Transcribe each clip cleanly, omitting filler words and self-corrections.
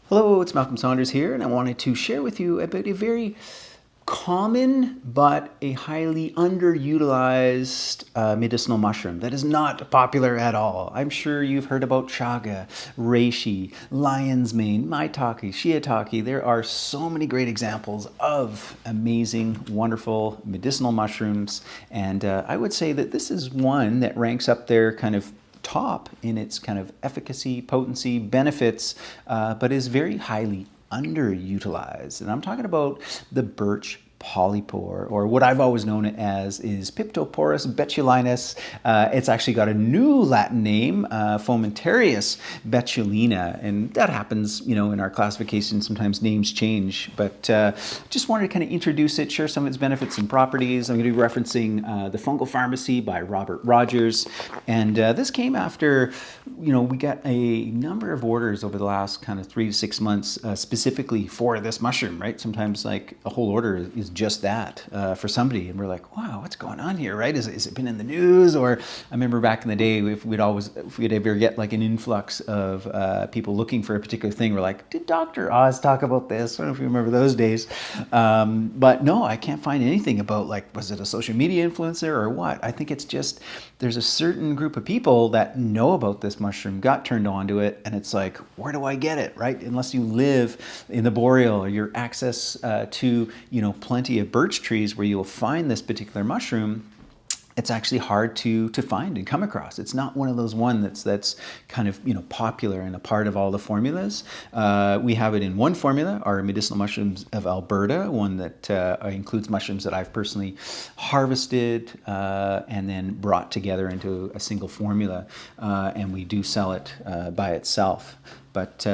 Hello, it's Malcolm Saunders here, and I wanted to share with you about a very common but a highly underutilized medicinal mushroom that is not popular at all. I'm sure you've heard about chaga, reishi, lion's mane, maitake, shiitake. There are so many great examples of amazing, wonderful medicinal mushrooms, and I would say that this is one that ranks up there kind of top in its kind of efficacy, potency, benefits, but is very highly underutilized. And I'm talking about the birch polypore, or what I've always known it as is Piptoporus betulinus. It's actually got a new Latin name, Fomentarius betulina, and that happens, in our classification. Sometimes names change, but just wanted to kind of introduce it, share some of its benefits and properties. I'm going to be referencing The Fungal Pharmacy by Robert Rogers, and this came after, we got a number of orders over the last kind of 3 to 6 months, specifically for this mushroom, right? Sometimes like a whole order is just that for somebody, and we're like, wow, what's going on here, right? Is it been in the news? Or I remember back in the day, if we'd ever get like an influx of people looking for a particular thing, we're like, did Dr. Oz talk about this? I don't know if you remember those days. But no, I can't find anything about like, was it a social media influencer or what? I think it's just, there's a certain group of people that know about this mushroom, got turned on to it, and it's like, where do I get it, right? Unless you live in the boreal or your access to, plenty of birch trees where you'll find this particular mushroom, it's actually hard to find and come across. It's not one of those that's kind of popular and a part of all the formulas. We have it in one formula, our medicinal mushrooms of Alberta, one that includes mushrooms that I've personally harvested and then brought together into a single formula, and we do sell it by itself. But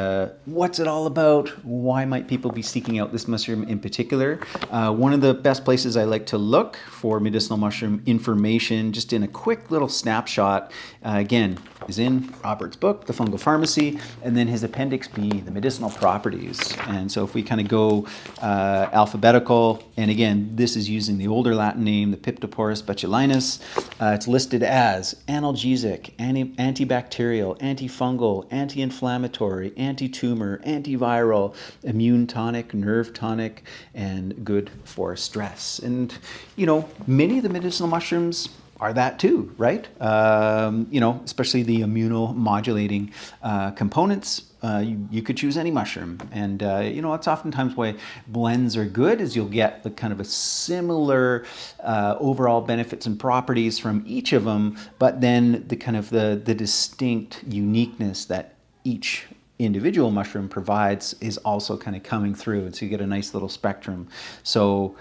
what's it all about? Why might people be seeking out this mushroom in particular? One of the best places I like to look for medicinal mushroom information, just in a quick little snapshot, again, is in Robert's book, The Fungal Pharmacy, and then his Appendix B, the medicinal properties. And so if we kind of go alphabetical, and again, this is using the older Latin name, the Piptoporus betulinus. It's listed as analgesic, antibacterial, antifungal, anti-inflammatory, anti-tumor, antiviral, immune tonic, nerve tonic, and good for stress. And, many of the medicinal mushrooms are that too, right? Especially the immunomodulating components. You could choose any mushroom, and that's oftentimes why blends are good, is you'll get the kind of a similar overall benefits and properties from each of them, but then the kind of the distinct uniqueness that each individual mushroom provides is also kind of coming through, and so you get a nice little spectrum. So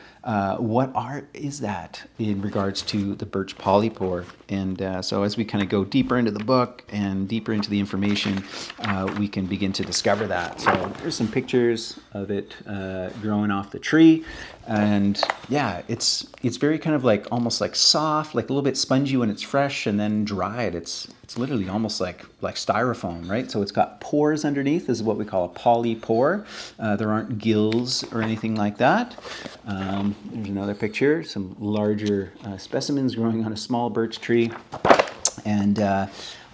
what is that in regards to the birch polypore? And so as we kind of go deeper into the book and deeper into the information, we can begin to discover that. So there's some pictures of it growing off the tree, and yeah, it's very kind of like almost like soft, like a little bit spongy when it's fresh, and then dried, it's literally almost like styrofoam, right? So it's got pores underneath. This is what we call a polypore. There aren't gills or anything like that. There's another picture, some larger specimens growing on a small birch tree. And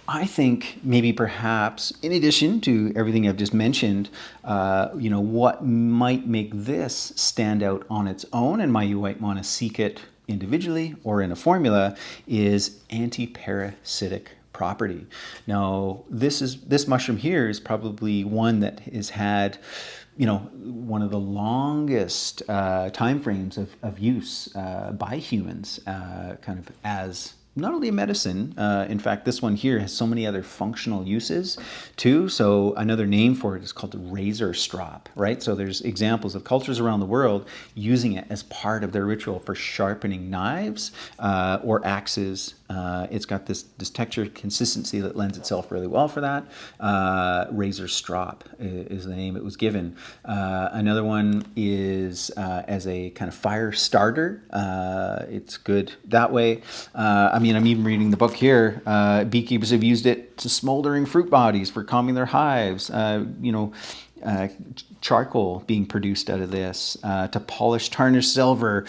I think maybe perhaps, in addition to everything I've just mentioned, what might make this stand out on its own, and why you might want to seek it individually or in a formula, is antiparasitic property. Now, this mushroom here is probably one that has had one of the longest time frames of use by humans, kind of as not only a medicine. In fact, this one here has so many other functional uses too. So another name for it is called the razor strop, right? So there's examples of cultures around the world using it as part of their ritual for sharpening knives or axes. It's got this texture consistency that lends itself really well for that. Razor strop is the name it was given. Another one is as a kind of fire starter. It's good that way. I'm even reading the book here. Beekeepers have used it to smoldering fruit bodies for calming their hives. Charcoal being produced out of this to polish tarnished silver.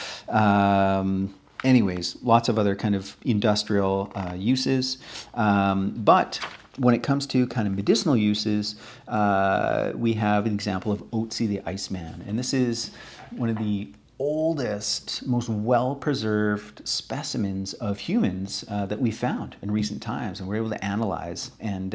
Anyways, lots of other kind of industrial uses. But when it comes to kind of medicinal uses, we have an example of Otzi the Iceman. And this is one of the oldest, most well-preserved specimens of humans that we found in recent times, and we're able to analyze. And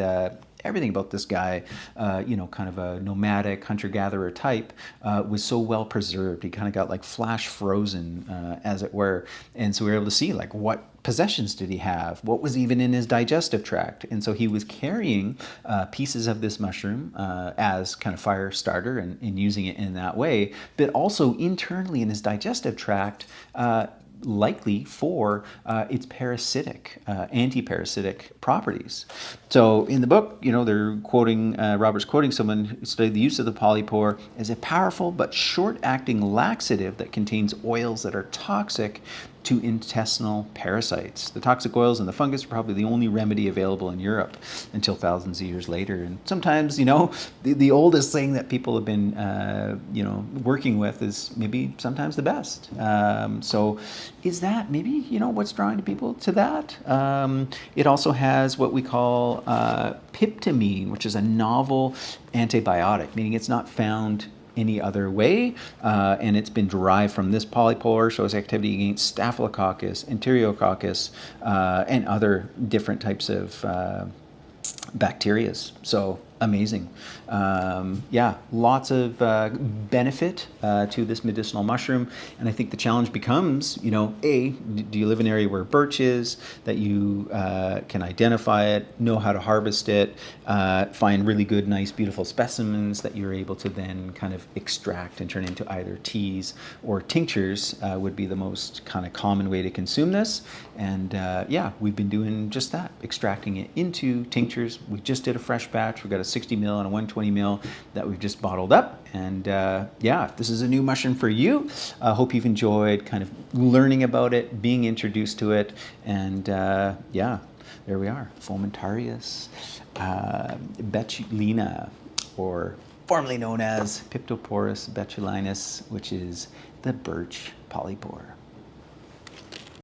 everything about this guy, kind of a nomadic hunter-gatherer type, was so well preserved. He kind of got like flash frozen, as it were. And so we were able to see like what possessions did he have? What was even in his digestive tract? And so he was carrying pieces of this mushroom as kind of fire starter and using it in that way, but also internally in his digestive tract, likely for its parasitic, anti-parasitic properties. So in the book, they're quoting, Robert's quoting someone who studied the use of the polypore as a powerful but short-acting laxative that contains oils that are toxic to intestinal parasites. The toxic oils and the fungus are probably the only remedy available in Europe until thousands of years later. And sometimes, the oldest thing that people have been, working with is maybe sometimes the best. So is that maybe, what's drawing people to that? It also has what we call piptamine, which is a novel antibiotic, meaning it's not found any other way, and it's been derived from this polypore, shows activity against staphylococcus, enterococcus, and other different types of bacteria. So amazing. Lots of benefit to this medicinal mushroom. And I think the challenge becomes, do you live in an area where birch is, that you can identify it, know how to harvest it, find really good, nice, beautiful specimens that you're able to then kind of extract and turn into either teas or tinctures would be the most kind of common way to consume this. And we've been doing just that, extracting it into tinctures. We just did a fresh batch. We've got a 60 mil and a 120 mil that we've just bottled up. And if this is a new mushroom for you, I hope you've enjoyed kind of learning about it, being introduced to it. And there we are, Fomentarius betulina, or formerly known as Piptoporus betulinus, which is the birch polypore.